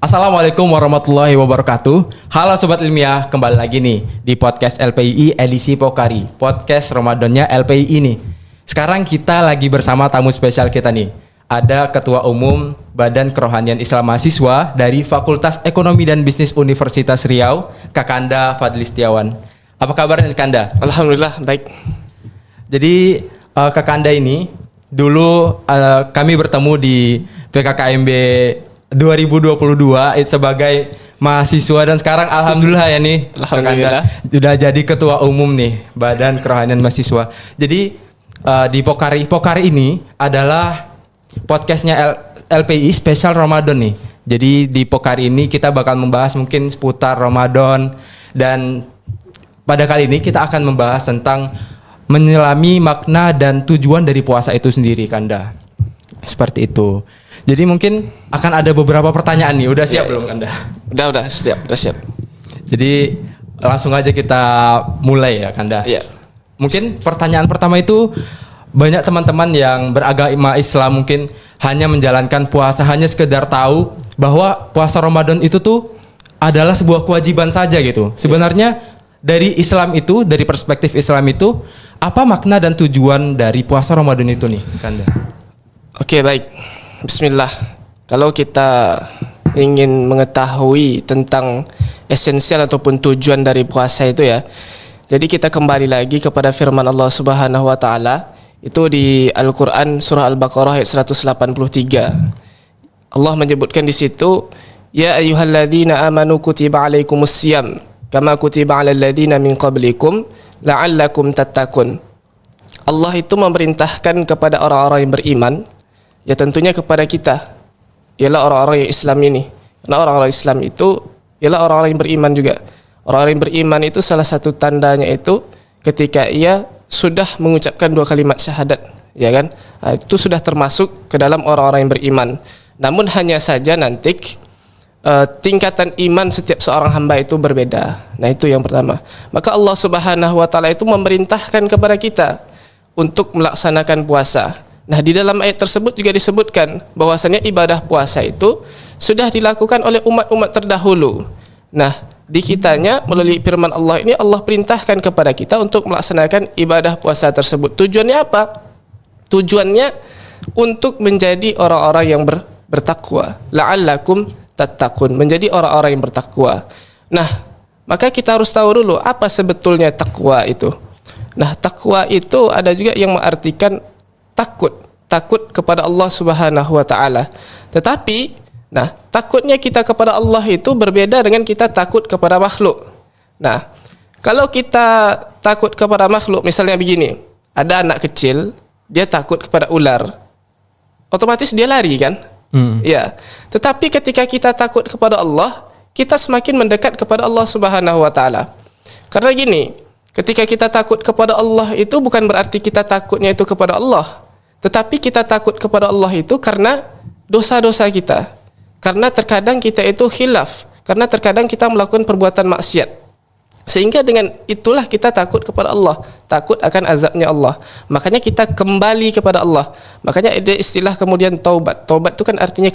Assalamualaikum warahmatullahi wabarakatuh. Halo Sobat Ilmiah, kembali lagi nih di podcast LPII edisi Pokari, podcast Ramadannya LPII nih. Sekarang kita lagi bersama tamu spesial kita nih. Ada Ketua Umum Badan Kerohanian Islam Mahasiswa dari Fakultas Ekonomi dan Bisnis Universitas Riau, Kakanda Fadli Setiawan. Apa kabarnya Kakanda? Alhamdulillah, baik. Jadi Kakanda ini dulu kami bertemu di PKKMB 2022 sebagai mahasiswa dan sekarang alhamdulillah ya nih Alhamdulillah sudah jadi ketua umum nih Badan Kerohanian Mahasiswa. Jadi di Pokari ini adalah podcastnya LPI spesial Ramadan nih. Jadi di Pokari ini kita bakal membahas mungkin seputar Ramadan, dan pada kali ini kita akan membahas tentang menyelami makna dan tujuan dari puasa itu sendiri, Kanda. Seperti itu. Jadi mungkin akan ada beberapa pertanyaan nih. Udah siap belum Kanda? Udah siap. Jadi langsung aja kita mulai ya Kanda. Iya. Mungkin pertanyaan pertama itu, banyak teman-teman yang beragama Islam mungkin hanya menjalankan puasa hanya sekedar tahu bahwa puasa Ramadan itu tuh adalah sebuah kewajiban saja gitu. Sebenarnya dari Islam itu, dari perspektif Islam itu, apa makna dan tujuan dari puasa Ramadan itu nih Kanda? Oke, baik. Bismillah. Kalau kita ingin mengetahui tentang esensial ataupun tujuan dari puasa itu ya, jadi kita kembali lagi kepada firman Allah Subhanahu wa taala itu di Al-Qur'an surah Al-Baqarah ayat 183. Allah menyebutkan di situ, ya ayyuhalladzina amanu kutiba alaikumusiyam kama kutiba alal ladzina min qablikum la'allakum tattaqun. Allah itu memerintahkan kepada orang-orang yang beriman, ya tentunya kepada kita, ialah orang-orang yang Islam ini. Karena orang-orang Islam itu ialah orang-orang yang beriman juga. Orang-orang yang beriman itu salah satu tandanya itu ketika ia sudah mengucapkan 2 kalimat syahadat, ya kan? Itu sudah termasuk ke dalam orang-orang yang beriman. Namun hanya saja nanti tingkatan iman setiap seorang hamba itu berbeda. Nah, itu yang pertama. Maka Allah Subhanahu wa taala itu memerintahkan kepada kita untuk melaksanakan puasa. Nah, di dalam ayat tersebut juga disebutkan bahwasanya ibadah puasa itu sudah dilakukan oleh umat-umat terdahulu. Nah, di kitanya melalui firman Allah ini Allah perintahkan kepada kita untuk melaksanakan ibadah puasa tersebut. Tujuannya apa? Tujuannya untuk menjadi orang-orang yang bertakwa. La'allakum tattaqun, menjadi orang-orang yang bertakwa. Nah, maka kita harus tahu dulu apa sebetulnya takwa itu. Nah, takwa itu ada juga yang mengartikan takut kepada Allah Subhanahu wa taala. Tetapi takutnya kita kepada Allah itu berbeda dengan kita takut kepada makhluk. Nah, kalau kita takut kepada makhluk, misalnya begini, ada anak kecil, dia takut kepada ular, otomatis dia lari kan? Ya. Tetapi ketika kita takut kepada Allah, kita semakin mendekat kepada Allah Subhanahu wa taala. Karena gini, ketika kita takut kepada Allah itu bukan berarti kita takutnya itu kepada Allah, tetapi kita takut kepada Allah itu karena dosa-dosa kita. Karena terkadang kita itu khilaf, karena terkadang kita melakukan perbuatan maksiat. Sehingga dengan itulah kita takut kepada Allah, takut akan azabnya Allah. Makanya kita kembali kepada Allah. Makanya ada istilah kemudian taubat. Taubat itu kan artinya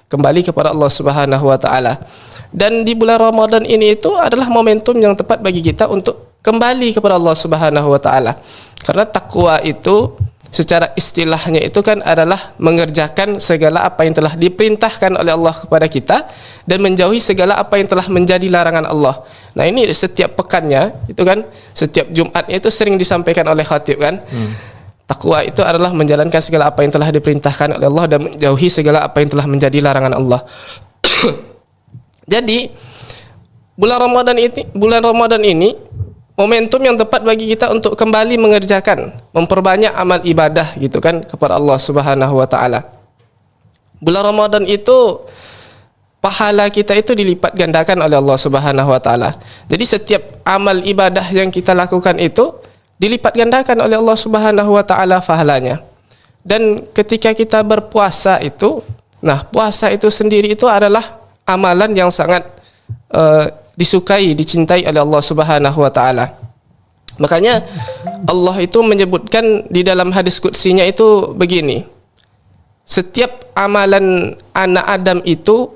kembali kepada Allah Subhanahu wa taala. Dan di bulan Ramadan ini itu adalah momentum yang tepat bagi kita untuk kembali kepada Allah Subhanahu wa taala. Karena takwa itu secara istilahnya itu kan adalah mengerjakan segala apa yang telah diperintahkan oleh Allah kepada kita dan menjauhi segala apa yang telah menjadi larangan Allah. Nah, ini setiap pekannya itu kan, setiap Jumatnya itu sering disampaikan oleh khatib kan. Takwa itu adalah menjalankan segala apa yang telah diperintahkan oleh Allah dan menjauhi segala apa yang telah menjadi larangan Allah. Jadi bulan Ramadan ini momentum yang tepat bagi kita untuk kembali mengerjakan, memperbanyak amal ibadah gitu kan kepada Allah Subhanahu wa taala. Bulan Ramadan itu pahala kita itu dilipat gandakan oleh Allah Subhanahu wa taala. Jadi setiap amal ibadah yang kita lakukan itu dilipat gandakan oleh Allah Subhanahu wa taala pahalanya. Dan ketika kita berpuasa itu, puasa itu sendiri itu adalah amalan yang sangat disukai, dicintai oleh Allah Subhanahu wa taala. Makanya Allah itu menyebutkan di dalam hadis qudsinya itu begini. Setiap amalan anak Adam itu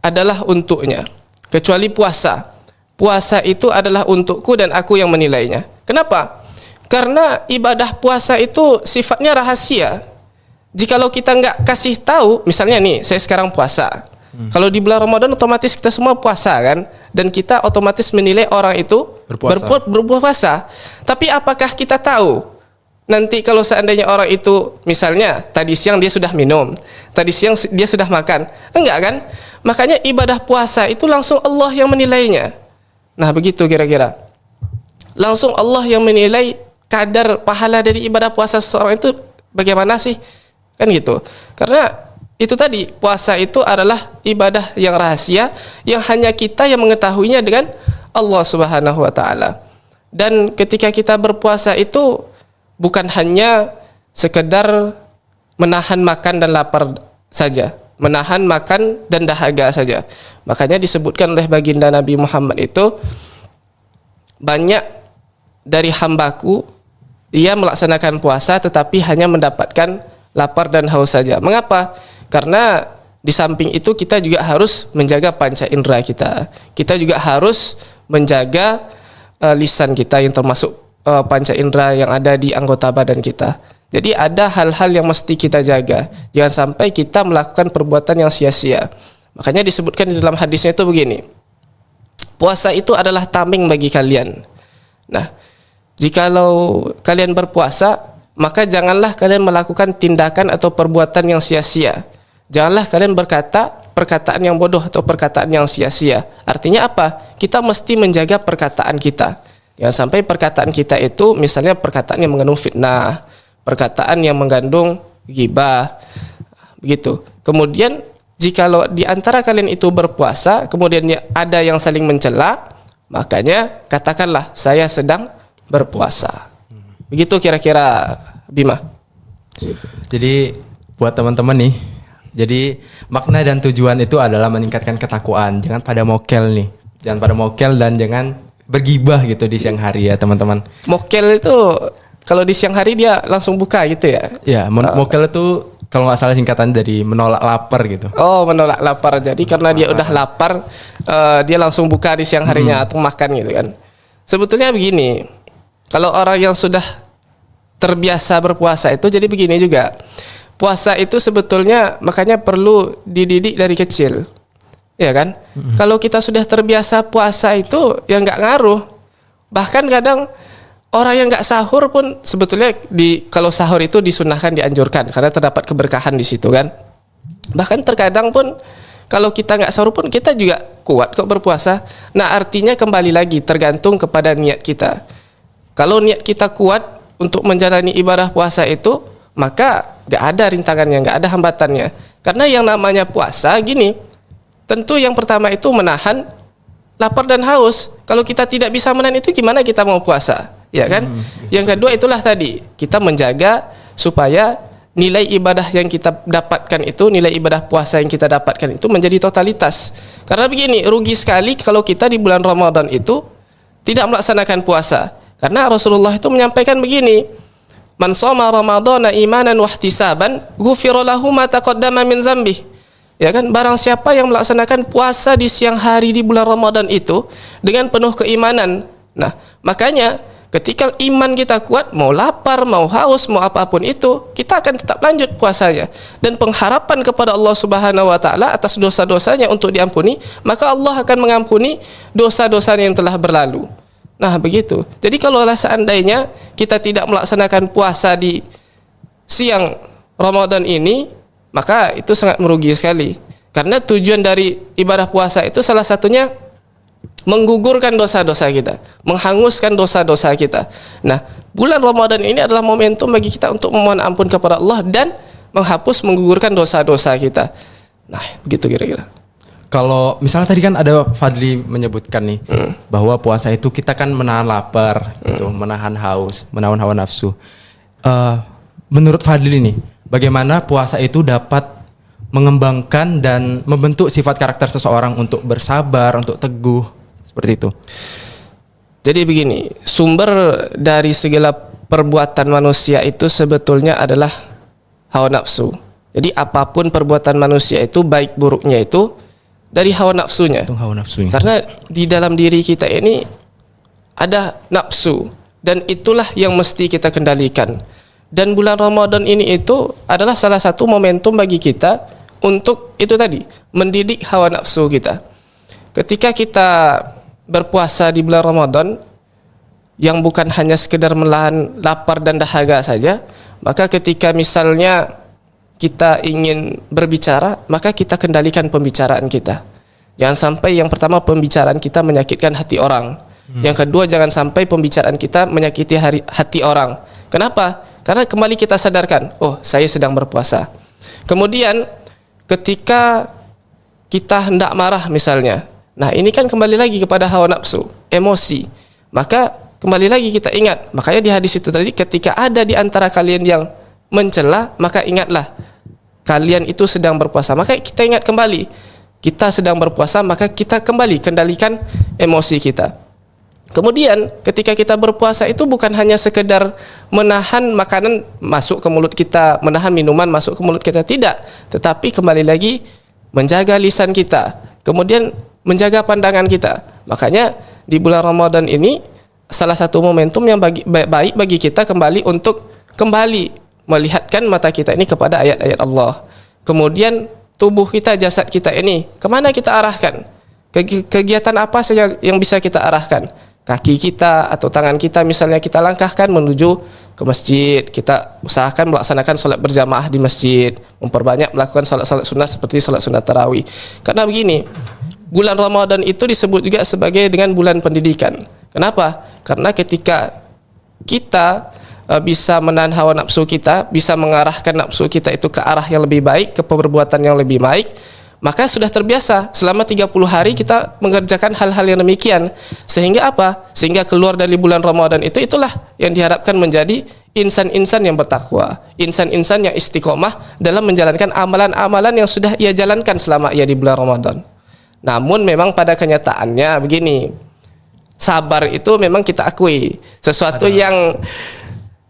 adalah untuknya, kecuali puasa. Puasa itu adalah untukku dan aku yang menilainya. Kenapa? Karena ibadah puasa itu sifatnya rahasia. Jikalau kita nggak kasih tahu, misalnya nih, saya sekarang puasa. Kalau di bulan Ramadan otomatis kita semua puasa kan, dan kita otomatis menilai orang itu berpuasa. Tapi apakah kita tahu nanti kalau seandainya orang itu misalnya tadi siang dia sudah minum, tadi siang dia sudah makan? Enggak kan? Makanya ibadah puasa itu langsung Allah yang menilainya. Nah, begitu kira-kira. Langsung Allah yang menilai kadar pahala dari ibadah puasa seseorang itu bagaimana sih? Kan gitu. Karena itu tadi, puasa itu adalah ibadah yang rahasia yang hanya kita yang mengetahuinya dengan Allah Subhanahu wa taala. Dan ketika kita berpuasa itu bukan hanya sekedar menahan makan dan lapar saja, menahan makan dan dahaga saja. Makanya disebutkan oleh baginda Nabi Muhammad itu, banyak dari hambaku ia melaksanakan puasa tetapi hanya mendapatkan lapar dan haus saja. Mengapa? Karena di samping itu kita juga harus menjaga panca indera kita. Kita juga harus menjaga lisan kita yang termasuk panca indera yang ada di anggota badan kita. Jadi ada hal-hal yang mesti kita jaga. Jangan sampai kita melakukan perbuatan yang sia-sia. Makanya disebutkan di dalam hadisnya itu begini. Puasa itu adalah tameng bagi kalian. Nah, jikalau kalian berpuasa, maka janganlah kalian melakukan tindakan atau perbuatan yang sia-sia. Janganlah kalian berkata perkataan yang bodoh atau perkataan yang sia-sia. Artinya apa? Kita mesti menjaga perkataan kita. Jangan sampai perkataan kita itu misalnya perkataan yang mengandung fitnah, perkataan yang mengandung ghibah, begitu. Kemudian jikalau di antara kalian itu berpuasa, kemudian ada yang saling mencela, makanya katakanlah saya sedang berpuasa. Begitu kira-kira, Bima. Jadi buat teman-teman nih, jadi makna dan tujuan itu adalah meningkatkan ketakwaan. Jangan pada mokel nih, jangan pada mokel dan jangan bergibah gitu di siang hari ya teman-teman. Mokel itu kalau di siang hari dia langsung buka gitu ya? Ya, mokel itu kalau nggak salah singkatan dari menolak lapar gitu. Oh, menolak lapar. Jadi karena dia udah lapar, dia langsung buka di siang harinya atau makan gitu kan. Sebetulnya begini, kalau orang yang sudah terbiasa berpuasa itu jadi begini juga. Puasa itu sebetulnya makanya perlu dididik dari kecil. Ya kan? Kalau kita sudah terbiasa puasa itu ya nggak ngaruh. Bahkan kadang orang yang nggak sahur pun sebetulnya kalau sahur itu disunahkan, dianjurkan karena terdapat keberkahan di situ kan. Bahkan terkadang pun kalau kita nggak sahur pun kita juga kuat kok berpuasa. Nah, artinya kembali lagi tergantung kepada niat kita. Kalau niat kita kuat untuk menjalani ibadah puasa itu, maka nggak ada rintangannya, nggak ada hambatannya. Karena yang namanya puasa gini, tentu yang pertama itu menahan lapar dan haus. Kalau kita tidak bisa menahan itu, gimana kita mau puasa? Ya kan? Yang kedua itulah tadi, kita menjaga supaya nilai ibadah yang kita dapatkan itu, nilai ibadah puasa yang kita dapatkan itu menjadi totalitas. Karena begini, rugi sekali kalau kita di bulan Ramadan itu tidak melaksanakan puasa. Karena Rasulullah itu menyampaikan begini, man shoma ramadhana imanan wahtisaban ghufira lahu ma taqaddama min dzambih. Ya kan, barang siapa yang melaksanakan puasa di siang hari di bulan Ramadan itu dengan penuh keimanan. Nah, makanya ketika iman kita kuat, mau lapar, mau haus, mau apapun itu, kita akan tetap lanjut puasanya. Dan pengharapan kepada Allah Subhanahu wa taala atas dosa-dosanya untuk diampuni, maka Allah akan mengampuni dosa-dosanya yang telah berlalu. Nah, begitu. Jadi kalau seandainya kita tidak melaksanakan puasa di siang Ramadan ini, maka itu sangat merugi sekali. Karena tujuan dari ibadah puasa itu salah satunya menggugurkan dosa-dosa kita, menghanguskan dosa-dosa kita. Nah, bulan Ramadan ini adalah momentum bagi kita untuk memohon ampun kepada Allah dan menghapus, menggugurkan dosa-dosa kita. Nah, begitu kira-kira. Kalau misalnya tadi kan ada Fadli menyebutkan nih bahwa puasa itu kita kan menahan lapar, gitu, menahan haus, menahan hawa nafsu. Menurut Fadli nih, bagaimana puasa itu dapat mengembangkan dan membentuk sifat karakter seseorang untuk bersabar, untuk teguh, seperti itu? Jadi begini, sumber dari segala perbuatan manusia itu sebetulnya adalah hawa nafsu. Jadi apapun perbuatan manusia itu, baik buruknya itu dari hawa nafsunya. Itu hawa nafsunya. Karena di dalam diri kita ini ada nafsu, dan itulah yang mesti kita kendalikan. Dan bulan Ramadan ini itu adalah salah satu momentum bagi kita untuk itu tadi, mendidik hawa nafsu kita. Ketika kita berpuasa di bulan Ramadan yang bukan hanya sekedar menahan lapar dan dahaga saja, maka ketika misalnya kita ingin berbicara, maka kita kendalikan pembicaraan kita. Jangan sampai yang pertama pembicaraan kita menyakitkan hati orang. Yang kedua, jangan sampai pembicaraan kita menyakiti hati orang. Kenapa? Karena kembali kita sadarkan, oh, saya sedang berpuasa. Kemudian ketika kita hendak marah misalnya, nah ini kan kembali lagi kepada hawa nafsu, emosi. Maka kembali lagi kita ingat, makanya di hadis itu tadi, ketika ada di antara kalian yang mencela, maka ingatlah kalian itu sedang berpuasa. Maka kita ingat kembali, kita sedang berpuasa, maka kita kembali kendalikan emosi kita. Kemudian ketika kita berpuasa itu bukan hanya sekedar menahan makanan masuk ke mulut kita, menahan minuman masuk ke mulut kita, tidak, tetapi kembali lagi menjaga lisan kita, kemudian menjaga pandangan kita. Makanya di bulan Ramadan ini salah satu momentum yang baik bagi kita kembali untuk kembali melihatkan mata kita ini kepada ayat-ayat Allah. Kemudian tubuh kita, jasad kita ini kemana kita arahkan? Kegiatan apa saja yang bisa kita arahkan? Kaki kita atau tangan kita misalnya kita langkahkan menuju ke masjid, kita usahakan melaksanakan solat berjamaah di masjid, memperbanyak melakukan solat-solat sunnah seperti solat sunnah tarawih. Karena begini, bulan Ramadan itu disebut juga sebagai dengan bulan pendidikan. Kenapa? Karena ketika kita bisa menahan hawa nafsu kita, bisa mengarahkan nafsu kita itu ke arah yang lebih baik, ke perbuatan yang lebih baik, maka sudah terbiasa selama 30 hari kita mengerjakan hal-hal yang demikian. Sehingga apa? Sehingga keluar dari bulan Ramadan itu, itulah yang diharapkan menjadi insan-insan yang bertakwa, insan-insan yang istiqomah dalam menjalankan amalan-amalan yang sudah ia jalankan selama ia di bulan Ramadan. Namun memang pada kenyataannya begini, sabar itu memang kita akui sesuatu yang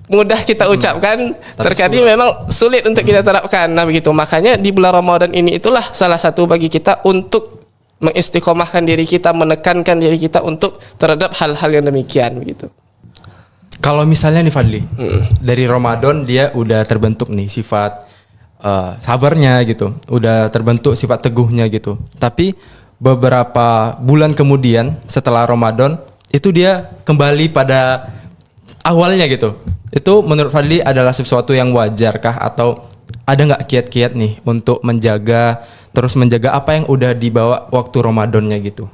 mudah kita ucapkan, terkadang memang sulit untuk kita terapkan. Nah begitu, makanya di bulan Ramadan ini itulah salah satu bagi kita untuk mengistiqomahkan diri kita, menekankan diri kita untuk terhadap hal-hal yang demikian begitu. Kalau misalnya nih Fadli, dari Ramadan dia udah terbentuk nih sifat sabarnya gitu, udah terbentuk sifat teguhnya gitu. Tapi beberapa bulan kemudian setelah Ramadan itu dia kembali pada awalnya gitu. Itu menurut Fadli adalah sesuatu yang wajarkah, atau ada nggak kiat-kiat nih untuk menjaga, terus menjaga apa yang udah dibawa waktu Ramadannya gitu?